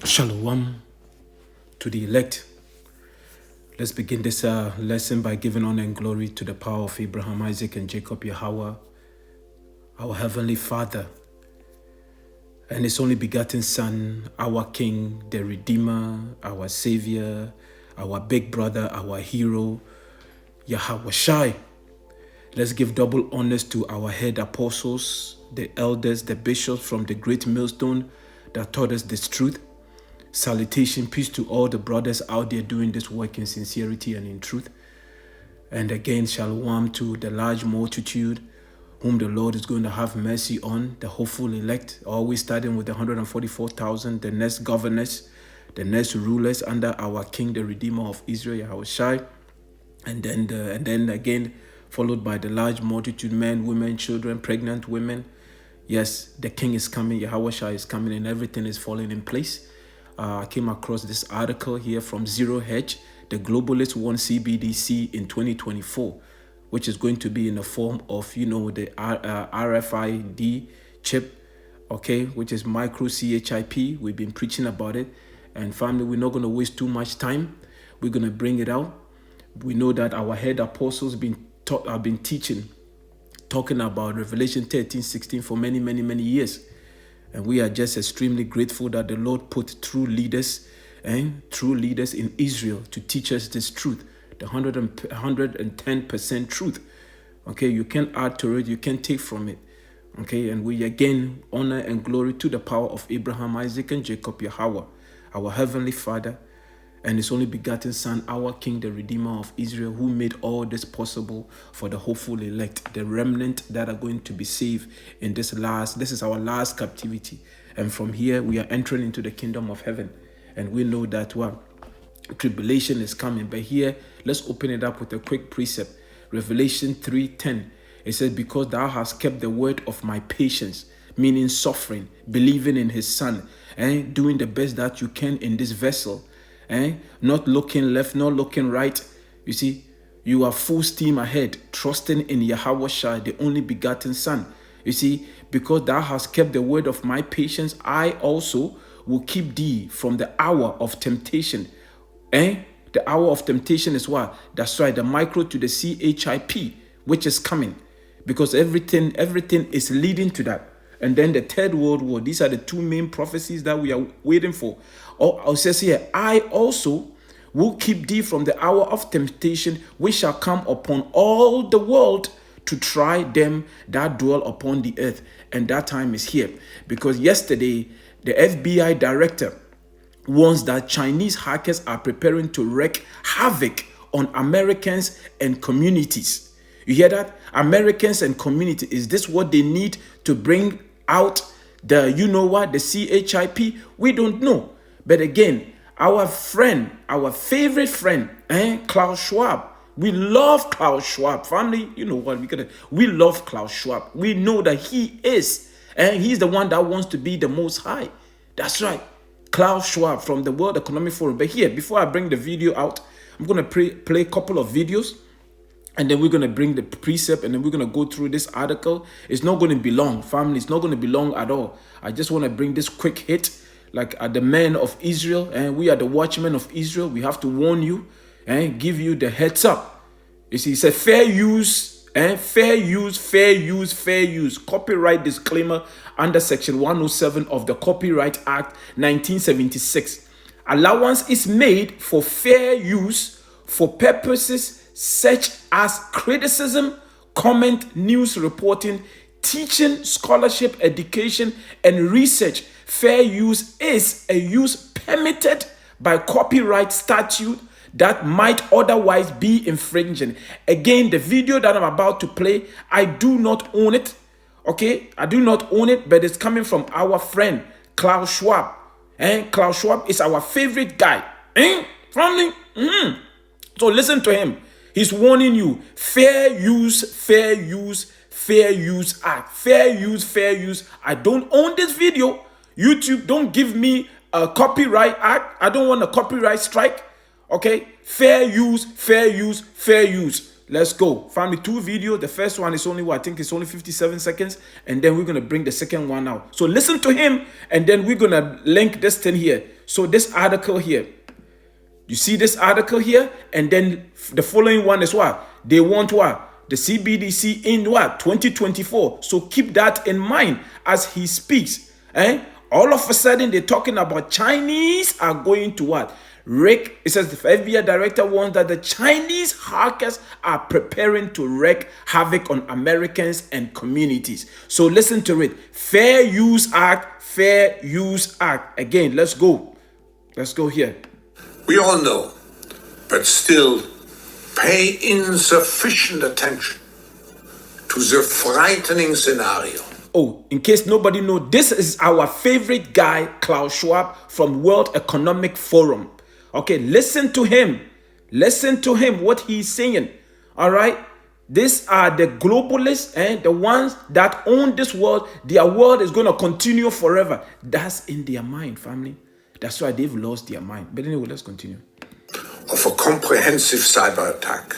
Shalom to the elect. Let's begin this lesson by giving honor and glory to the power of Abraham, Isaac, and Jacob, Yahawah, our Heavenly Father, and His only begotten Son, our King, the Redeemer, our Savior, our big brother, our hero, Yahawashi. Let's give double honors to our head apostles, the elders, the bishops from the great millstone that taught us this truth. Salutation, peace to all the brothers out there doing this work in sincerity and in truth. And again, shalom to the large multitude whom the Lord is going to have mercy on, the hopeful elect, always starting with the 144,000, the next governors, the next rulers under our King, the Redeemer of Israel, Yahawashi. And then again, followed by the large multitude, men, women, children, pregnant women. Yes, the King is coming, Yahawashi is coming, and everything is falling in place. I came across this article here from Zero Hedge. The globalists won CBDC in 2024, which is going to be in the form of, the RFID chip, okay, which is micro CHIP. We've been preaching about it. And family, we're not going to waste too much time. We're going to bring it out. We know that our head apostles have been teaching, talking about Revelation 13:16 for many, many, many years. And we are just extremely grateful that the Lord put true leaders in Israel to teach us this truth, the 110% truth. Okay, you can't add to it, you can't take from it. Okay, and we again honor and glory to the power of Abraham, Isaac, and Jacob, Yahawah, our Heavenly Father, and His only begotten Son, our King, the Redeemer of Israel, who made all this possible for the hopeful elect, the remnant that are going to be saved in this is our last captivity. And from here, we are entering into the kingdom of heaven. And we know that, tribulation is coming. But here, let's open it up with a quick precept. Revelation 3:10. It says, because thou hast kept the word of my patience, meaning suffering, believing in His Son, and doing the best that you can in this vessel, not looking left, not looking right. You see, you are full steam ahead, trusting in Yahawashi, the only begotten Son. You see, because thou hast kept the word of my patience, I also will keep thee from the hour of temptation. The hour of temptation is what? That's right, the micro to the CHIP, which is coming. Because everything is leading to that. And then the third world war. These are the two main prophecies that we are waiting for. It says here, I also will keep thee from the hour of temptation, which shall come upon all the world to try them that dwell upon the earth. And that time is here. Because yesterday, the FBI director warns that Chinese hackers are preparing to wreak havoc on Americans and communities. You hear that? Americans and community. Is this what they need to bring out the, the CHIP? We don't know. But again, our friend, our favorite friend, Klaus Schwab. We love Klaus Schwab. Family, you know what? We love Klaus Schwab. We know that he is, and he's the one that wants to be the most high. That's right. Klaus Schwab from the World Economic Forum. But here, before I bring the video out, I'm going to play a couple of videos. And then we're going to bring the precept, and then we're going to go through this article. It's not going to be long, family. It's not going to be long at all. I just want to bring this quick hit, like the men of Israel, and we are the watchmen of Israel. We have to warn you and give you the heads up. You see, it says fair use, fair use. Copyright disclaimer under Section 107 of the Copyright Act 1976. Allowance is made for fair use for purposes such as criticism, comment, news reporting, teaching, scholarship, education, and research. Fair use is a use permitted by copyright statute that might otherwise be infringing. Again, the video that I'm about to play, I do not own it. Okay, I do not own it, but it's coming from our friend Klaus Schwab. Klaus Schwab is our favorite guy. Family. So listen to him. He's warning you, fair use act. Fair use. I don't own this video. YouTube, don't give me a copyright act. I don't want a copyright strike. Okay? Fair use. Let's go. Family, 2 videos. The first one is only, I think it's only 57 seconds. And then we're going to bring the second one out. So listen to him. And then we're going to link this thing here So this article here, you see this article here, and then the following one is what? They want what? The CBDC in what? 2024. So keep that in mind as he speaks. All of a sudden, they're talking about Chinese are going to what? Wreak. It says the FBI director warns that the Chinese hackers are preparing to wreak havoc on Americans and communities. So listen to it. Fair Use Act, Fair Use Act. Again, let's go. Let's go here. We all know, but still pay insufficient attention to the frightening scenario. Oh, in case nobody knows, this is our favorite guy, Klaus Schwab from World Economic Forum. Okay, listen to him. Listen to him, what he's saying. All right? These are the globalists, the ones that own this world. Their world is going to continue forever. That's in their mind, family. That's why they've lost their mind. But anyway, let's continue. Of a comprehensive cyber attack,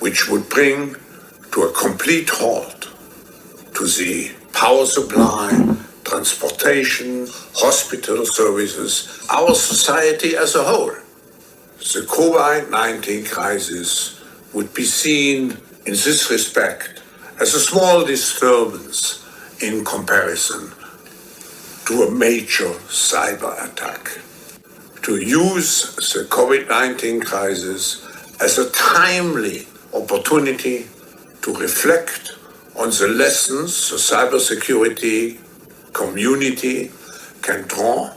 which would bring to a complete halt to the power supply, transportation, hospital services, our society as a whole. The COVID-19 crisis would be seen in this respect as a small disturbance in comparison to a major cyber attack. To use the COVID-19 crisis as a timely opportunity to reflect on the lessons the cybersecurity community can draw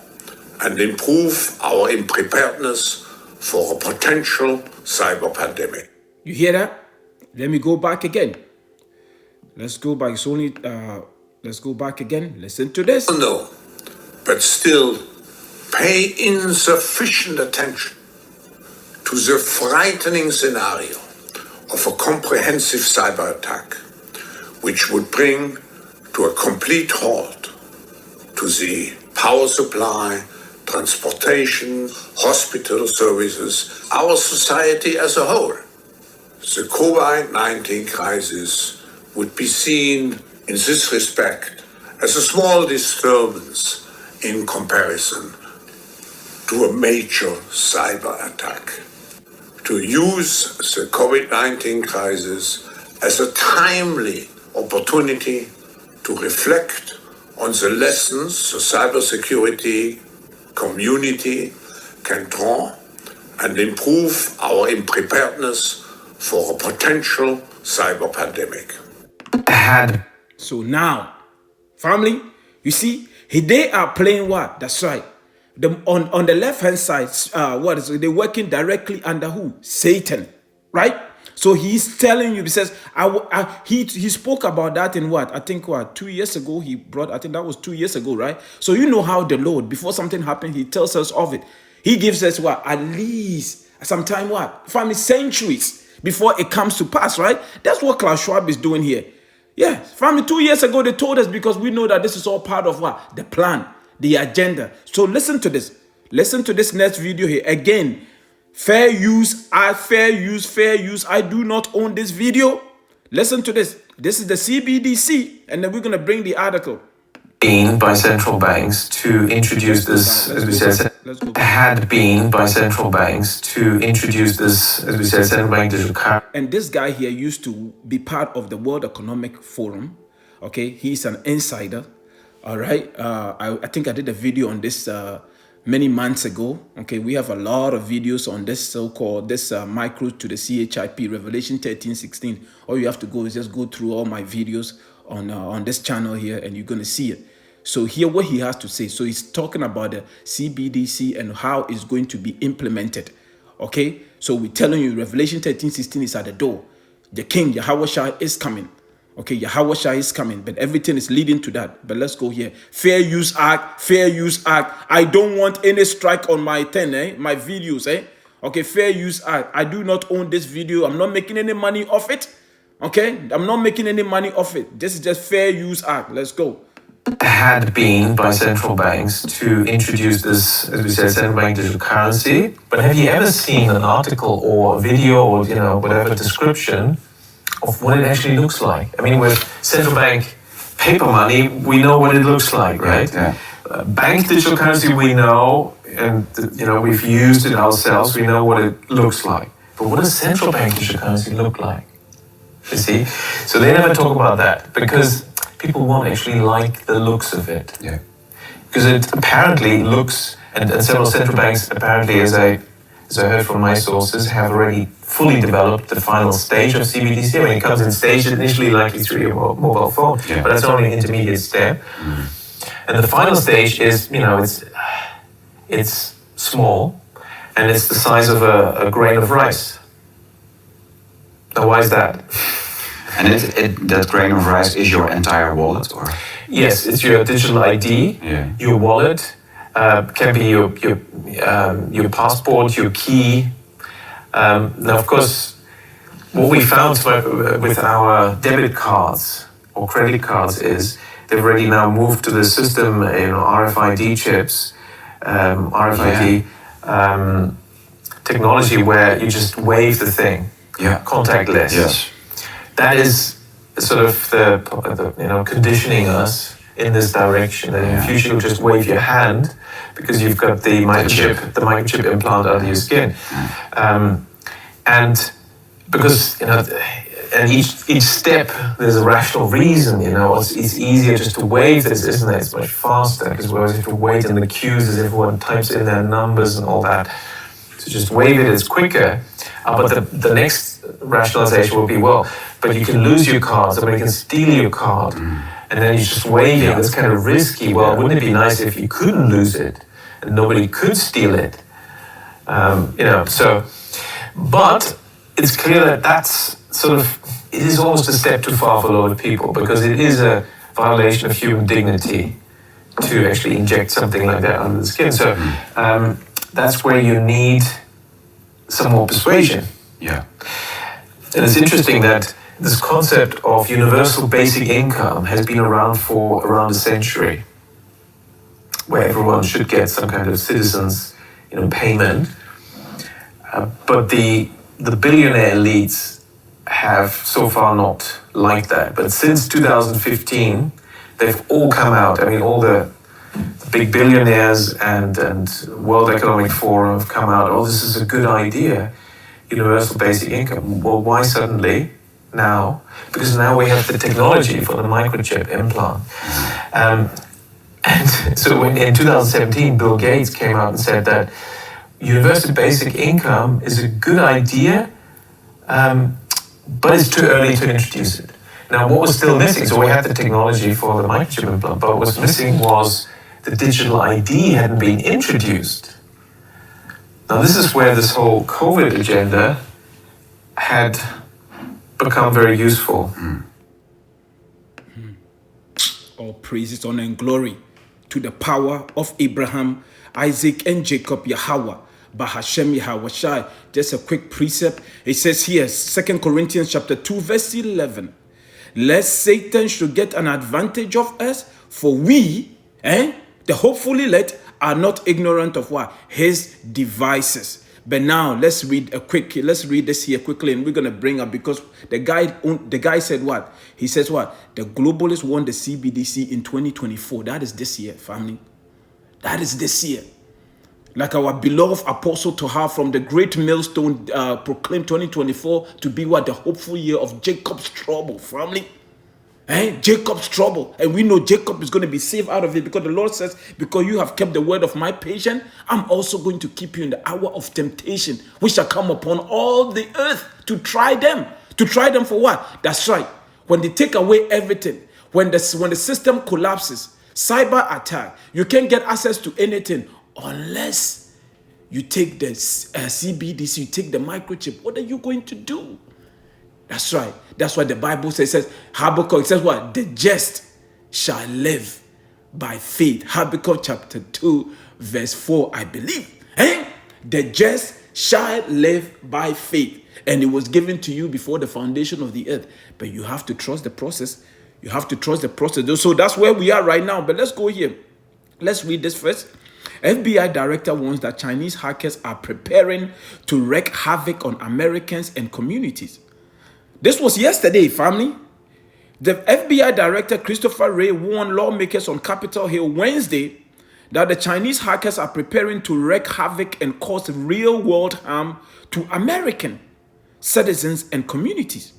and improve our preparedness for a potential cyber pandemic. You hear that? Let me go back again. Let's go back. It's only, let's go back again. Listen to this. No, but still pay insufficient attention to the frightening scenario of a comprehensive cyber attack, which would bring to a complete halt to the power supply, transportation, hospital services, our society as a whole. The COVID-19 crisis would be seen in this respect as a small disturbance in comparison to a major cyber attack. To use the COVID-19 crisis as a timely opportunity to reflect on the lessons the cybersecurity community can draw and improve our preparedness for a potential cyber pandemic. So now, family, you see, they are playing what? That's right. On the left-hand side, what is it? They're working directly under who? Satan, right? So he's telling you, he says, he spoke about that in what? I think 2 years ago, I think that was 2 years ago, right? So you know how the Lord, before something happened, he tells us of it. He gives us what? At least sometime what? Family, centuries before it comes to pass, right? That's what Klaus Schwab is doing here. Yeah, family, 2 years ago, they told us because we know that this is all part of what? The plan, the agenda. So listen to this. Listen to this next video here. Again, fair use, fair use, fair use. I do not own this video. Listen to this. This is the CBDC, and then we're going to bring the article. Been by central banks to introduce this, as we said, had been by central banks to introduce this, as we said, central bank digital currency. And this guy here used to be part of the World Economic Forum. Okay, he's an insider. All right, I think I did a video on this many months ago. Okay, we have a lot of videos on this so-called micro to the CHIP Revelation 13:16. All you have to go is just go through all my videos on this channel here, and you're going to see it. So here what he has to say. So he's talking about the CBDC and how it's going to be implemented. Okay, so we're telling you Revelation 13:16 is at the door. The King Yahawashi is coming. Okay, Yahawashi is coming, but everything is leading to that. But let's go here. Fair Use Act, Fair Use Act. I don't want any strike on my my videos, Okay, Fair Use Act. I do not own this video. I'm not making any money off it. Okay, I'm not making any money off it. This is just Fair Use Act. Let's go. Had been by central banks to introduce this, as we said, central bank digital currency. But have you ever seen an article or a video or whatever description of what it actually looks like? I mean, with central bank paper money, we know what it looks like, right? Yeah. Bank digital currency, we know and we've used it ourselves. We know what it looks like. But what does central bank digital currency look like? You see, so they never talk about that because people won't actually like the looks of it. Yeah. Because it apparently looks, and several central banks apparently, as I heard from my sources, have already fully developed the final stage of CBDC. I mean, it comes in stages initially, likely through your mobile phone, but that's only an intermediate step. And the final stage is, it's small, and it's the size of a grain of rice. Now, why is that? And that grain of rice is your entire wallet, or? Yes, it's your digital ID, your wallet, can be your passport, your key. Now, of course, what we found with our debit cards or credit cards is they've already now moved to the system, RFID chips, RFID technology where you just wave the thing, contactless. Yes. That is sort of the conditioning us in this direction. That in the future you'll just wave your hand because you've got the microchip implant under your skin, and because and each step there's a rational reason. It's easier just to wave this, isn't it? It's much faster because whereas you have to wait in the queues as everyone types in their numbers and all that. To just wave it is quicker. But the next rationalization will be, but you can lose your card, somebody can steal your card, and then you just wave it. That's kind of risky. Well, wouldn't it be nice if you couldn't lose it and nobody could steal it? But it's clear that that's it is almost a step too far for a lot of people because it is a violation of human dignity to actually inject something like that under the skin. So that's where you need some more persuasion. Yeah. And it's interesting that this concept of universal basic income has been around for around a century, where everyone should get some kind of citizens, payment. But the billionaire elites have so far not liked that. But since 2015, they've all come out. I mean, all the big billionaires and World Economic Forum have come out, this is a good idea, universal basic income. Well, why suddenly now? Because now we have the technology for the microchip implant. And so in 2017, Bill Gates came out and said that universal basic income is a good idea, but it's too early to introduce it. Now, what was still missing? So we had the technology for the microchip implant, but what was missing was the digital ID hadn't been introduced. Now, this is where this whole COVID agenda had become very useful. All praises, honor, and glory to the power of Abraham, Isaac, and Jacob, Yahawah, Bahasham, Yahawashi. Just a quick precept. It says here, 2 Corinthians chapter 2, verse 11. Lest Satan should get an advantage of us, for we, the hopefully elect, are not ignorant of what? His devices. But now let's read this here quickly, and we're gonna bring up, because the guy said what? He says what? The globalists won the CBDC in 2024. That is this year, family. That is this year. Like our beloved apostle Toha from the great millstone proclaimed 2024 to be what? The hopeful year of Jacob's trouble, family. Jacob's trouble. And we know Jacob is going to be saved out of it, because the Lord says, because you have kept the word of my patience, I'm also going to keep you in the hour of temptation, which shall come upon all the earth to try them. To try them for what? That's right. When they take away everything, when the system collapses, cyber attack, you can't get access to anything unless you take the CBDC, you take the microchip. What are you going to do? That's right. That's what the Bible says. It says, Habakkuk, it says what? The just shall live by faith. Habakkuk chapter 2, verse 4, I believe. The just shall live by faith. And it was given to you before the foundation of the earth. But you have to trust the process. You have to trust the process. So that's where we are right now. But let's go here. Let's read this first. FBI director warns that Chinese hackers are preparing to wreak havoc on Americans and communities. This was yesterday, family. The FBI director, Christopher Wray, warned lawmakers on Capitol Hill Wednesday that the Chinese hackers are preparing to wreak havoc and cause real-world harm to American citizens and communities.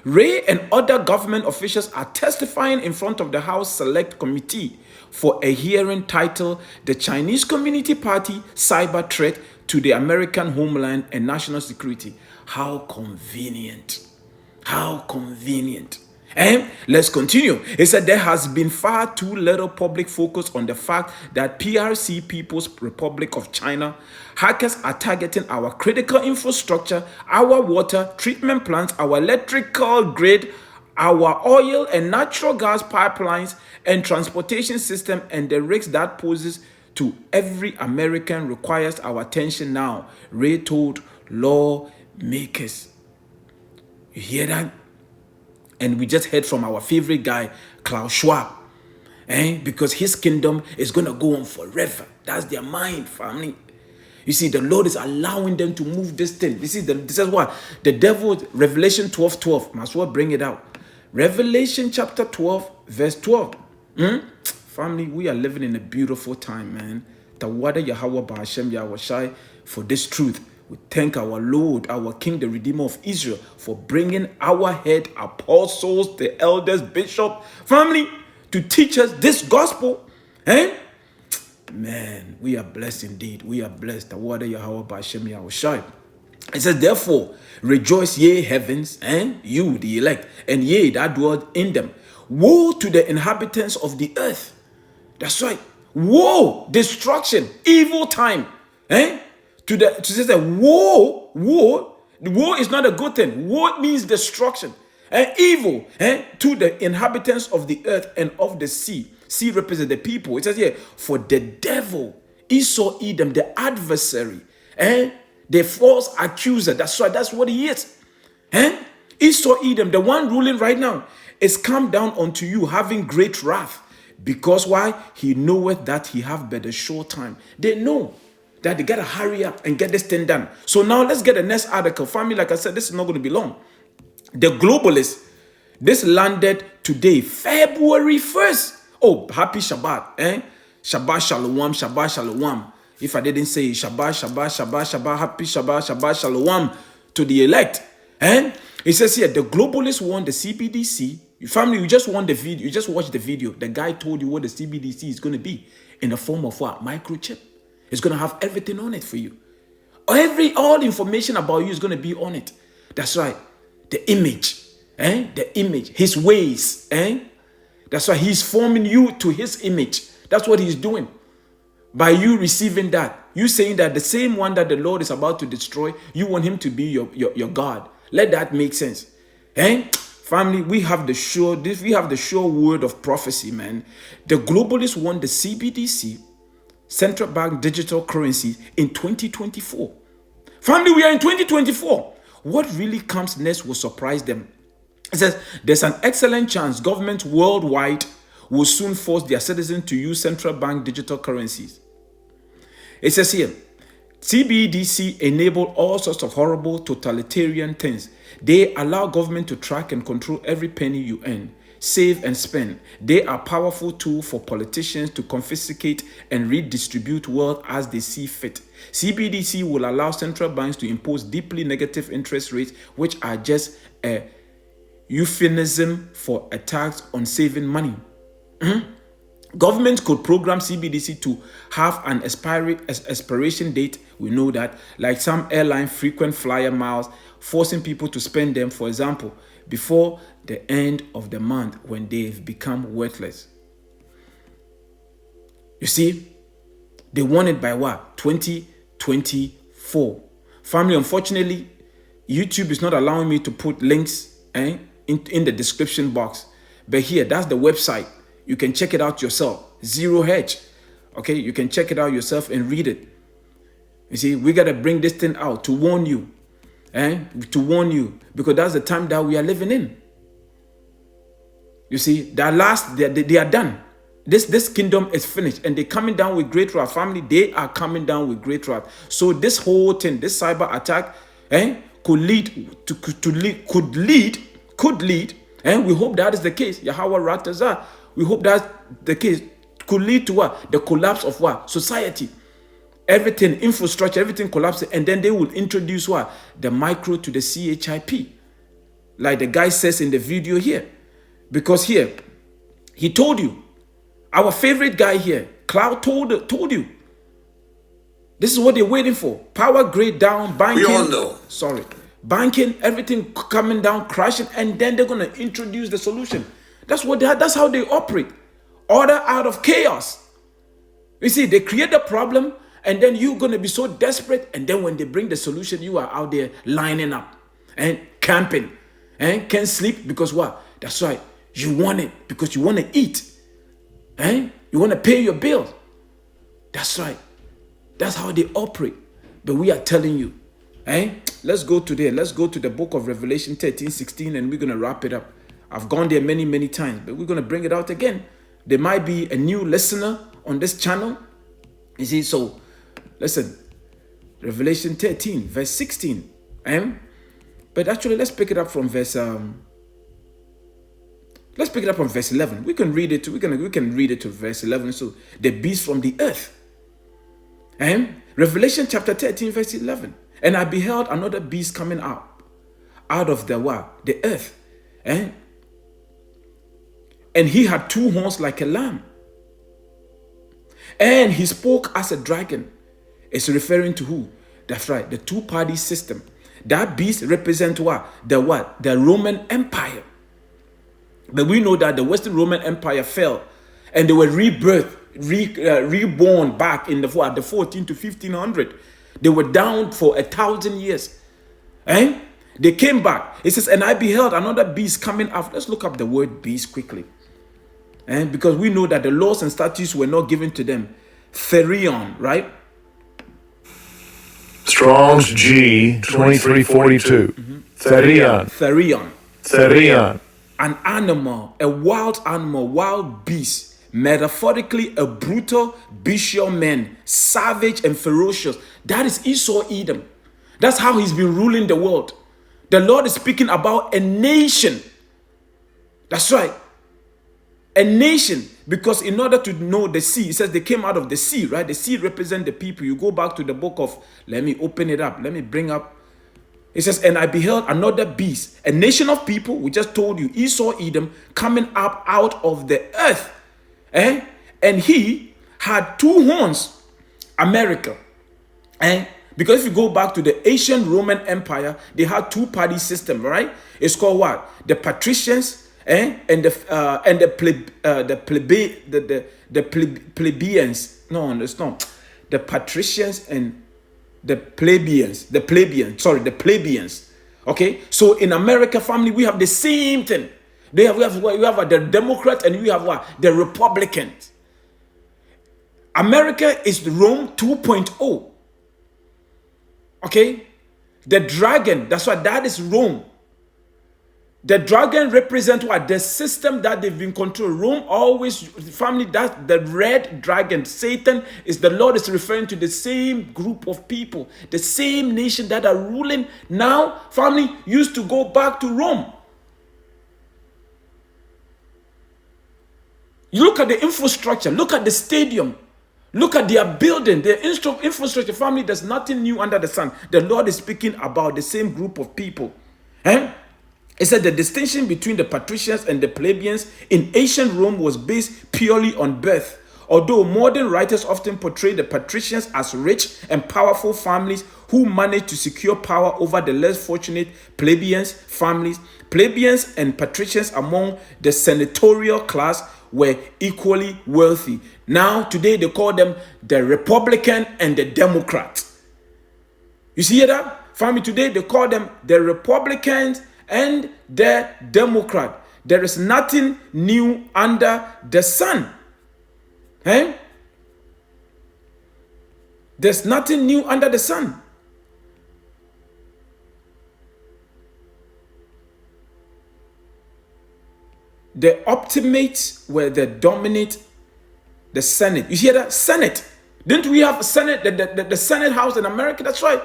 Ray and other government officials are testifying in front of the House Select Committee for a hearing titled "The Chinese Community Party Cyber Threat to the American Homeland and National Security." How convenient. How convenient. And let's continue. It said there has been far too little public focus on the fact that PRC, People's Republic of China, hackers are targeting our critical infrastructure, our water treatment plants, our electrical grid, our oil and natural gas pipelines and transportation system, and the risks that poses to every American requires our attention now, Ray told lawmakers. You hear that? And we just heard from our favorite guy, Klaus Schwab. Because his kingdom is going to go on forever. That's their mind, family. You see, the Lord is allowing them to move this thing. You see, this is what the devil, Revelation 12:12, must well bring it out. Revelation chapter 12, verse 12. Family, we are living in a beautiful time, man. Tawada Yahawah Bahasham Yahawashi for this truth. We thank our Lord, our King, the Redeemer of Israel, for bringing our head apostles, the elders, bishop, family, to teach us this gospel. Man, we are blessed indeed. We are blessed. Tawada Yahawah Bahasham Yahawashi. It says, therefore, rejoice, ye heavens, and you, the elect, and ye that dwell in them. Woe to the inhabitants of the earth. That's right. Woe, destruction, evil time. To say that woe is not a good thing. Woe means destruction. Evil to the inhabitants of the earth and of the sea. Sea represents the people. It says here, for the devil, Esau Edom, the adversary, the false accuser. That's right, that's what he is. Esau Edom, the one ruling right now, is come down unto you, having great wrath. Because why? He knoweth that he have but a short time. They know that they gotta hurry up and get this thing done. So now let's get the next article. Family, like I said, this is not going to be long. The globalists, this landed today, February 1st. Oh, happy Shabbat, Shabbat Shalom, Shabbat Shalom. If I didn't say Shabbat, happy Shabbat Shalom to the elect. It says here, the globalists want the CBDC. Family, you just want the video. You just watch the video. The guy told you what the CBDC is going to be in the form of what? Microchip. It's going to have everything on it for you. All information about you is going to be on it. That's right. The image. The image. His ways. That's why he's forming you to his image. That's what he's doing. By you receiving that, you saying that the same one that the Lord is about to destroy, you want him to be your God. Let that make sense. Family, we have the sure word of prophecy, man. The globalists want the CBDC, central bank digital currency, in 2024. Family, we are in 2024. What really comes next will surprise them. It says there's an excellent chance governments worldwide will soon force their citizens to use central bank digital currencies. It says here, CBDC enable all sorts of horrible totalitarian things. They allow government to track and control every penny you earn, save and spend. They are a powerful tool for politicians to confiscate and redistribute wealth as they see fit. CBDC will allow central banks to impose deeply negative interest rates, which are just a euphemism for a tax on saving money. Government could program CBDC to have an expiration date. We know that, like some airline frequent flyer miles, forcing people to spend them, for example, before the end of the month when they've become worthless. You see, they want it by what? 2024. Family, unfortunately, YouTube is not allowing me to put links in the description box. But here, that's the website. You can check it out yourself. Zero Hedge. Okay, you can check it out yourself and read it. You see, we got to bring this thing out to warn you. To warn you. Because that's the time that we are living in. You see, they are done. This kingdom is finished. And they're coming down with great wrath. Family, they are coming down with great wrath. So this whole thing, this cyber attack, could lead, and we hope that is the case. Yahawah Rawchaa. We hope that's the case. could lead to what? The collapse of what? Society. Everything, infrastructure, everything collapses, and then they will introduce what? The micro to the CHIP. Like the guy says in the video here. Because here, he told you, our favorite guy here, Cloud told you. This is what they're waiting for. Power grade down, banking. We all know. Sorry. Banking, everything coming down, crashing, and then they're going to introduce the solution. That's how they operate. Order out of chaos. You see, they create the problem, and then you're going to be so desperate, and then when they bring the solution, you are out there lining up and camping and can't sleep because what? That's right. You want it because you want to eat. You want to pay your bills. That's right. That's how they operate. But we are telling you, let's go to there. Let's go to the book of Revelation 13:16, and we're going to wrap it up. I've gone there many, many times, but we're going to bring it out again. There might be a new listener on this channel. You see, so listen, Revelation 13, verse 16. But actually, let's pick it up from verse 11. We can read it. We can read it to verse 11. So the beast from the earth. Revelation chapter 13, verse 11. And I beheld another beast coming out of the what? The earth. And he had two horns like a lamb. And he spoke as a dragon. It's referring to who? That's right, the two-party system. That beast represents what? The Roman Empire. But we know that the Western Roman Empire fell, and they were reborn back in the 14 to 1500. They were down for 1,000 years. They came back. It says, and I beheld another beast coming out. Let's look up the word beast quickly. Because we know that the laws and statutes were not given to them. Therion, right? Strong's G 2342. Therion. An animal, a wild animal, wild beast. Metaphorically, a brutal, bestial man, savage and ferocious. That is Esau Edom. That's how he's been ruling the world. The Lord is speaking about a nation. That's right. A nation. Because in order to know the sea, it says they came out of the sea, right? The sea represents the people. You go back to the book of, let me open it up. Let me bring up. It says, and I beheld another beast, a nation of people. We just told you, Esau Edom, coming up out of the earth. And he had two horns, America. Because if you go back to the ancient Roman Empire, they had two-party system, right? It's called what? The patricians and the plebeians. No, it's not. The patricians and the plebeians. The plebeians. Okay? So in America, family, we have the same thing. We have the Democrats and we have what? The Republicans. America is Rome 2.0. Okay? The dragon, that's why that is Rome. The dragon represents what? The system that they've been controlling. Rome always, family, that the red dragon, Satan, is the Lord is referring to the same group of people, the same nation that are ruling now. Family used to go back to Rome. You look at the infrastructure, look at the stadium, look at their building, their infrastructure. Family, there's nothing new under the sun. The Lord is speaking about the same group of people. It said the distinction between the patricians and the plebeians in ancient Rome was based purely on birth. Although modern writers often portray the patricians as rich and powerful families who managed to secure power over the less fortunate plebeians families, plebeians and patricians among the senatorial class were equally wealthy. Now, today they call them the Republican and the Democrat. You see that? Family, today they call them the Republicans and the Democrat. There is nothing new under the sun. There's nothing new under the sun. The optimates were the dominate the Senate. You hear that? Senate. Didn't we have Senate, the Senate House in America? That's right.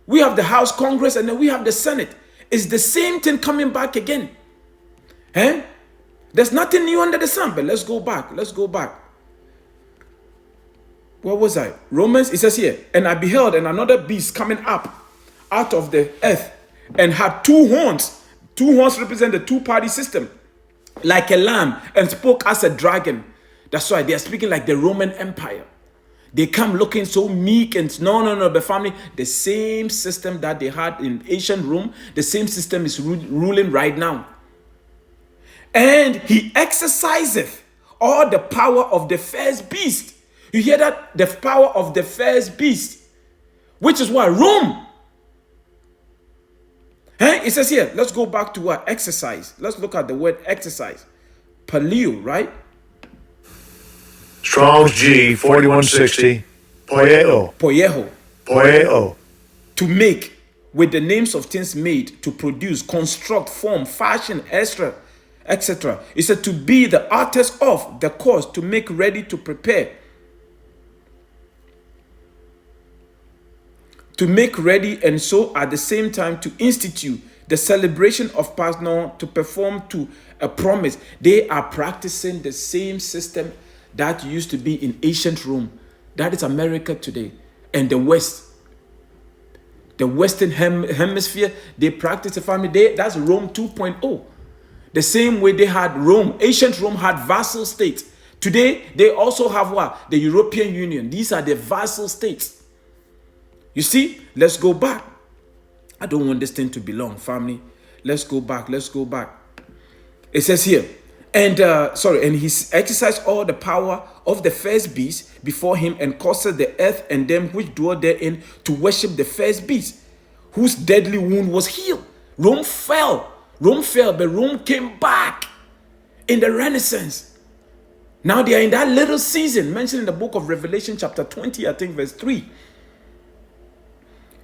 We have the House Congress and then we have the Senate. It's the same thing coming back again. There's nothing new under the sun, but let's go back. Where was I? Romans, it says here, and I beheld and another beast coming up out of the earth and had two horns. Two horns represent the two-party system, like a lamb, and spoke as a dragon. That's why they are speaking like the Roman Empire. They come looking so meek and no, the family, the same system that they had in ancient Rome, the same system is ruling right now. And he exerciseth all the power of the first beast. You hear that? The power of the first beast, which is what? Rome. It says here, let's go back to what? Exercise. Let's look at the word exercise. Paleo, right? Strong's G 4160. Poieo. Poieho. To make, with the names of things made, to produce, construct, form, fashion, etc. It said to be the artist of, the cause, to make ready, to prepare. To make ready, and so at the same time to institute the celebration of Passover, to perform to a promise. They are practicing the same system that used to be in ancient Rome. That is America today. And the West. The Western hemisphere, they practice the family. That's Rome 2.0. The same way they had Rome. Ancient Rome had vassal states. Today, they also have what? The European Union. These are the vassal states. You see, let's go back. I don't want this thing to be long, family. Let's go back. It says here, and he exercised all the power of the first beast before him, and caused the earth and them which dwell therein to worship the first beast, whose deadly wound was healed. Rome fell, but Rome came back in the Renaissance. Now they are in that little season mentioned in the book of Revelation chapter 20, I think verse 3.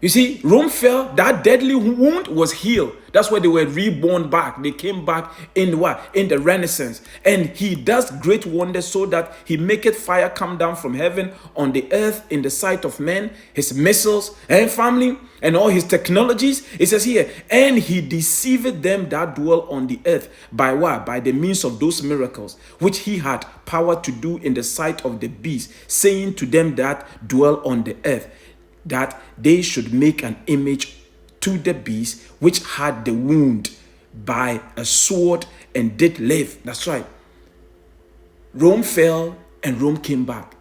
You see, Rome fell, that deadly wound was healed. That's why they were reborn back. They came back in what? In the Renaissance. And he does great wonders, so that he maketh fire come down from heaven on the earth in the sight of men, his missiles and family and all his technologies. It says here, and he deceived them that dwell on the earth. By what? By the means of those miracles, which he had power to do in the sight of the beast, saying to them that dwell on the earth, that they should make an image to the beast which had the wound by a sword and did live. That's right. Rome fell and Rome came back.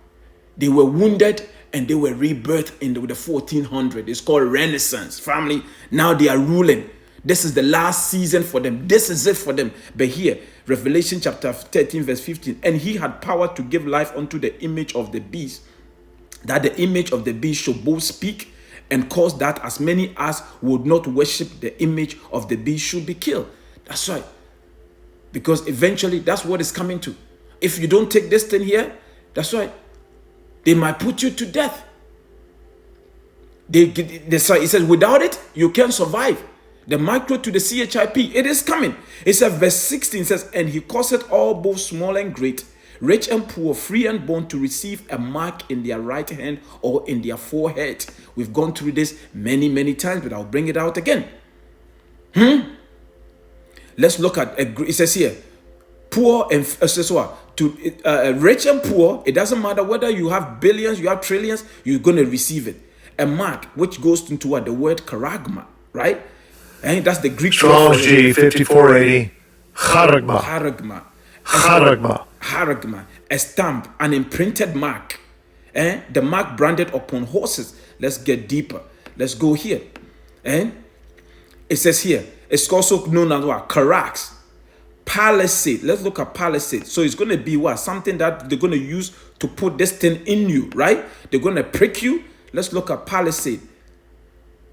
They were wounded and they were rebirthed in the 1400s. It's called Renaissance. Family, now they are ruling. This is the last season for them. This is it for them. But here, Revelation chapter 13 verse 15, and he had power to give life unto the image of the beast, that the image of the beast should both speak and cause that as many as would not worship the image of the beast should be killed. That's right. Because eventually that's what is coming to. If you don't take this thing here, that's right, they might put you to death. It says without it, you can't survive. The micro to the CHIP, it is coming. It says verse 16 says, and he causeth all both small and great, rich and poor, free and bond, to receive a mark in their right hand or in their forehead. We've gone through this many times, but I'll bring it out again. Let's look at, it says here, poor and rich and poor. It doesn't matter whether you have billions, you have trillions, you're going to receive it. A mark, which goes into what? The word charagma, right? And that's the Greek word. Strong's G 5480. Charagma. Haragma, a stamp, an imprinted mark, the mark branded upon horses. Let's get deeper. Let's go here. It says here, it's also known as what? Carax, palisade. Let's look at palisade. So it's going to be what? Something that they're going to use to put this thing in you, right? They're going to prick you. Let's look at palisade.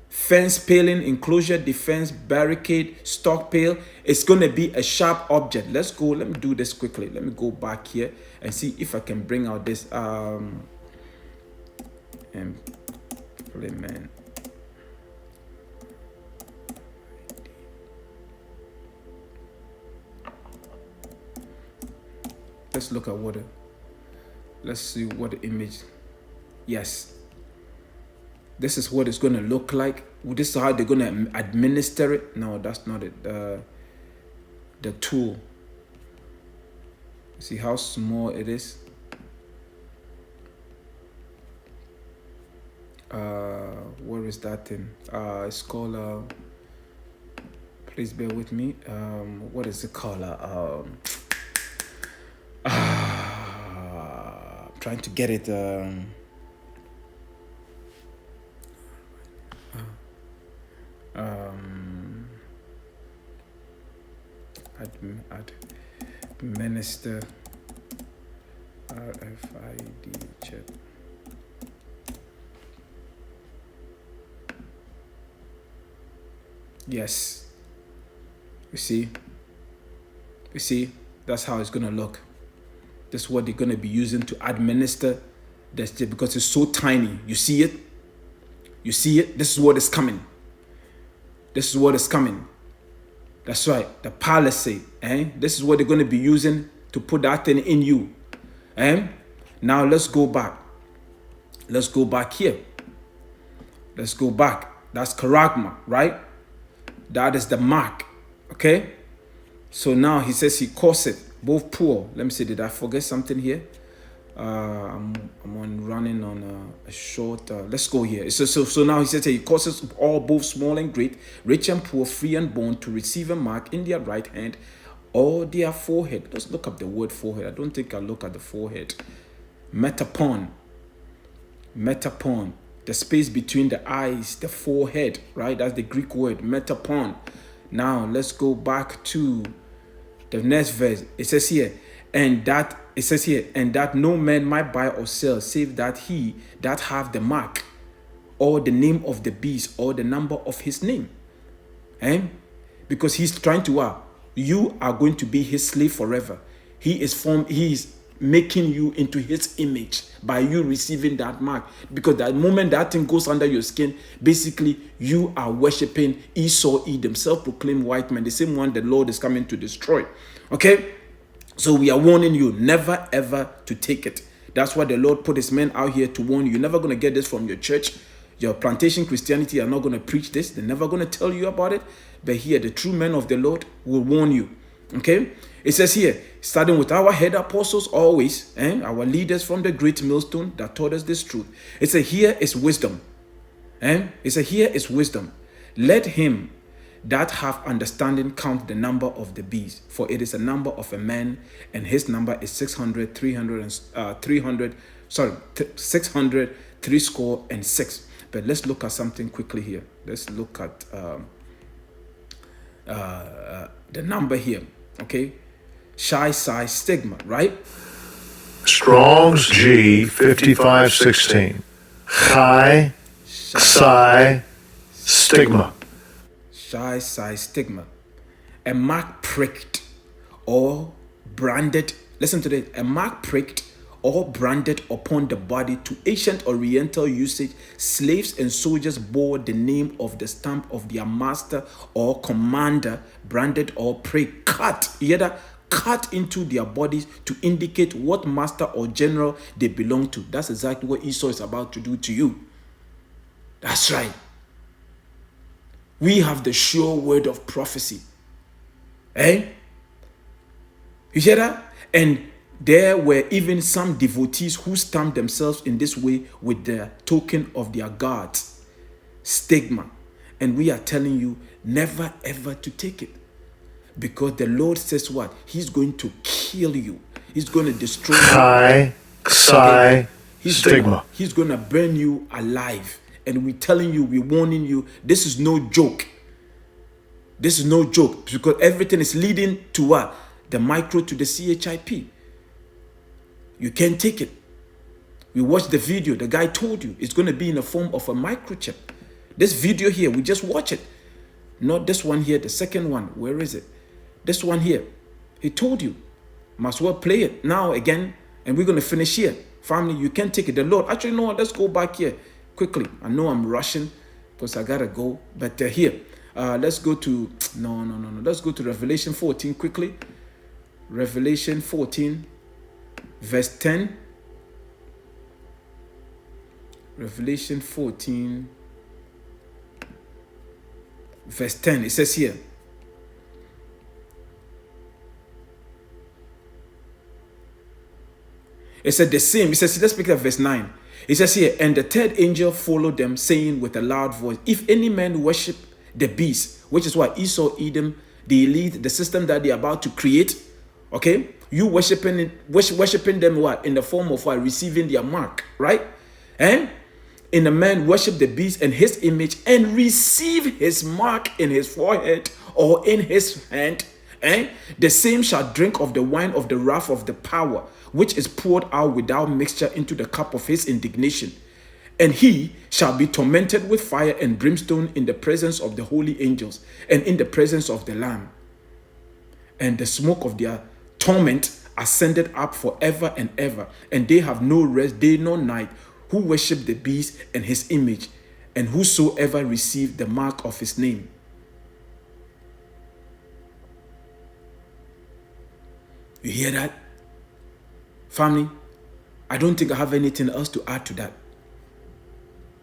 Fence, paling, enclosure, defense, barricade, stockpile. It's going to be a sharp object. Let's go. Let me do this quickly. Let me go back here and see if I can bring out this implement. Let's look at let's see what the image. Yes. This is what it's going to look like. This is how they're going to administer it. No, that's not it. The tool. See how small it is? is that thing? It's called, please bear with me. What is it called? I'm trying to get it. Administer RFID check. Yes. You see, that's how it's gonna look. This is what they're gonna be using to administer this because it's so tiny. You see it? You see it? This is what is coming. This is what is coming. That's right. The palisade. This is what they're gonna be using to put that thing in you. Now let's go back. Let's go back here. Let's go back. That's charagma, right? That is the mark. Okay? So now he says he calls it both poor. Let me see, did I forget something here? I'm running on a short. Let's go here. So now he says he causes all, both small and great, rich and poor, free and bond, to receive a mark in their right hand or their forehead. Let's look up the word forehead. I don't think I'll look at the forehead. Metapon. The space between the eyes, the forehead, right? That's the Greek word, metapon. Now let's go back to the next verse. It says here, and that no man might buy or sell, save that he that have the mark, or the name of the beast, or the number of his name. Because he's trying to you are going to be his slave forever. He is making you into his image by you receiving that mark. Because the moment that thing goes under your skin, basically you are worshiping Esau, Edom, self-proclaimed white man, the same one the Lord is coming to destroy. Okay? So we are warning you, never ever to take it. That's why the Lord put his men out here to warn you. You're never going to get this from your church. Your plantation Christianity are not going to preach this. They're never going to tell you about it. But here, the true men of the Lord will warn you. Okay? It says here, starting with our head apostles always, our leaders from the great millstone that taught us this truth. It says here is wisdom. It says here is wisdom. Let him that have understanding count the number of the beast, for it is a number of a man, and his number is 600, 606. But let's look at something quickly here. Let's look at the number here. Okay, shy size stigma, right? Strong's G 5516. Chi Psi Stigma. Shy size stigma. A mark pricked or branded. Listen to this. A mark pricked or branded upon the body. To ancient Oriental usage, slaves and soldiers bore the name of the stamp of their master or commander, branded or pricked, cut, cut into their bodies to indicate what master or general they belong to. That's exactly what Esau is about to do to you. That's right. We have the sure word of prophecy. You hear that? And there were even some devotees who stamped themselves in this way with the token of their gods, stigma. And we are telling you never ever to take it. Because the Lord says what? He's going to kill you. He's going to destroy you. Chi Psi Stigma. He's going to burn you alive. And we're telling you, we're warning you, this is no joke. This is no joke. Because everything is leading to what? The micro to the CHIP. You can't take it. We watched the video. The guy told you it's going to be in the form of a microchip. This video here, we just watch it. Not this one here, the second one. Where is it? This one here. He told you. Must well play it now again. And we're going to finish here. Family, you can't take it. The Lord. Actually, no, let's go back here quickly. I know I'm rushing because I got to go. But here, let's go to, no. Let's go to Revelation 14 quickly. Revelation 14, verse 10. Revelation 14, verse 10. It says here, It said the same. It says, let's pick up verse 9. It says here, and the third angel followed them, saying with a loud voice, if any man worship the beast, which is why Esau, Edom, the elite, the system that they're about to create, okay? You worshiping them what? In the form of what? Receiving their mark, right? And in a man worship the beast and his image and receive his mark in his forehead or in his hand, the same shall drink of the wine of the wrath of the power, which is poured out without mixture into the cup of his indignation. And he shall be tormented with fire and brimstone in the presence of the holy angels and in the presence of the Lamb. And the smoke of their torment ascended up forever and ever, and they have no rest day nor night, who worship the beast and his image, and whosoever receive the mark of his name. You hear that? Family, I don't think I have anything else to add to that.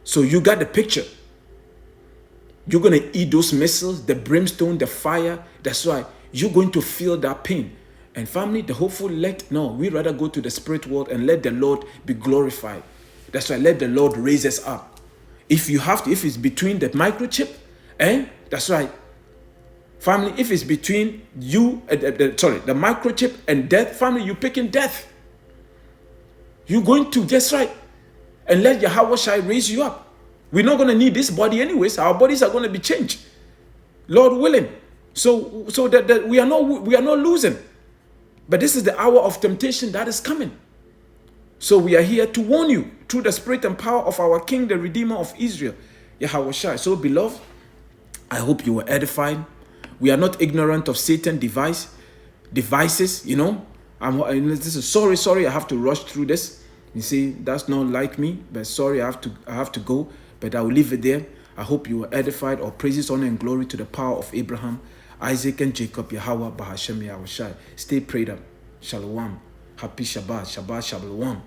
So you got the picture. You're going to eat those missiles, the brimstone, the fire. That's why you're going to feel that pain. And family, the hopeful we rather go to the spirit world and let the Lord be glorified. That's why let the Lord raise us up. If you have to, if it's between the microchip, that's right. Family, if it's between you, the microchip and death, family, you're picking death. You're going to, guess right, and let Yahawashi raise you up. We're not going to need this body anyways. Our bodies are going to be changed, Lord willing. So that we are not losing. But this is the hour of temptation that is coming. So we are here to warn you through the spirit and power of our King, the Redeemer of Israel, Yahawashi. So beloved, I hope you were edified. We are not ignorant of Satan's devices, you know. This is sorry, I have to rush through this. You see, that's not like me, but sorry, I have to go, but I will leave it there. I hope you were edified. All praises, honor, and glory to the power of Abraham, Isaac, and Jacob, Yahawah, Bahasham, Yahawashi. Stay prayed up. Shalom. Happy Shabbat. Shabbat Shalom.